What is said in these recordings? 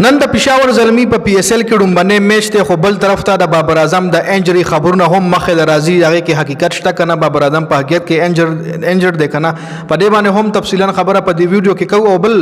نن د پېښور زلمي په پی اس ال کې ډومبنې میچ ته خو بل طرف ته د بابر اعظم د انجری خبرونه هم مخې د راځي هغه کې حقیقت شته کنه بابر اعظم په حقیقت کې انجر دی کنه په دې باندې هم تفصیلا خبره په دې ویډیو کې کوو او بل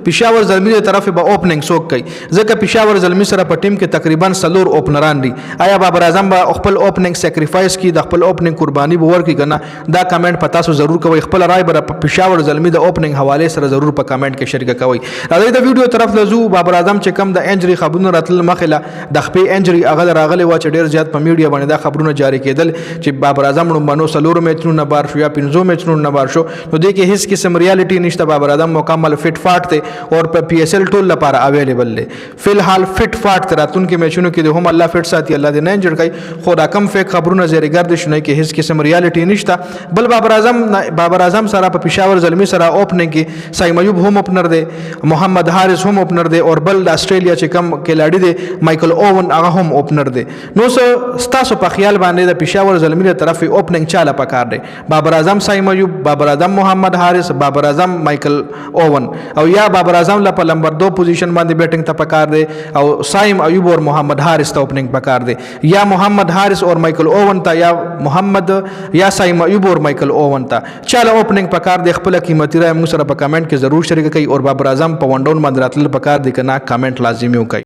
پېښور زلمي له طرف به اوپننګ څوک کوي ځکه پېښور زلمي سره په ټیم کې تقریبا 4 اوپنران دي آیا بابر اعظم به خپل اوپننګ سیکریفایس کی د خپل اوپننګ قرباني به ورکړي کنه دا کمنټ په تاسو ضرور کوئ خپل رائے به پېښور زلمي د اوپننګ حواله سره ضرور په کمنټ کې شریک کوئ راځئ د ویډیو طرف لزو بابر اعظم چې کم د انجری خبرونه راتل مخله د خپې انجری هغه راغلی و چې ډیر زیات په میډیا باندې دا خبرونه جاری کېدل چې بابر اعظم لومبنو 4 میچونو نه بار شو یا 5 میچونو نه بار شو نو دې کې هیڅ قسم ریالټي نشته بابر اعظم مکمل فټ فاټ ته او په پی اس ال ټول لپاره اویلیبل دی فل حال فټ فاټ تراتون کې میچونو کې هم الله فټ ساتي الله دې نه انجر کوي خو دا کم فیک خبرونه زیری ګرد شنه کې هیڅ قسم ریالټي نشته بل بابر اعظم سره په پېښور زلمي سره اوپننګ کې سایم ایوب هم اوپنر دی محمد حارث هم اوپنر دی او بل د استرالیا چې کم کلاډي دی مایکل اوون هغه هم اوپنر دی نو ستاسو په خیال باندې د پېښور زلمي له طرف اوپننګ چاله پکار دی بابر اعظم سایم ایوب بابر اعظم محمد حارث بابر اعظم مایکل اوون او یا بابر اعظم له په نمبر 2 پوزیشن باندې بیټینګ ته پکار دی او سایم ایوب او محمد حارث ته اوپننګ پکار دی یا محمد حارث او مایکل اوون ته یا محمد یا سایم ایوب او مایکل اوون ته چاله اوپننګ پکار دی خپل قیمتي رائے موږ سره په کمنټ کې ضرور شریک کړئ او بابر اعظم په ون ډاون باندې راتل پکار دی کنه کمنټ لازمي وکړئ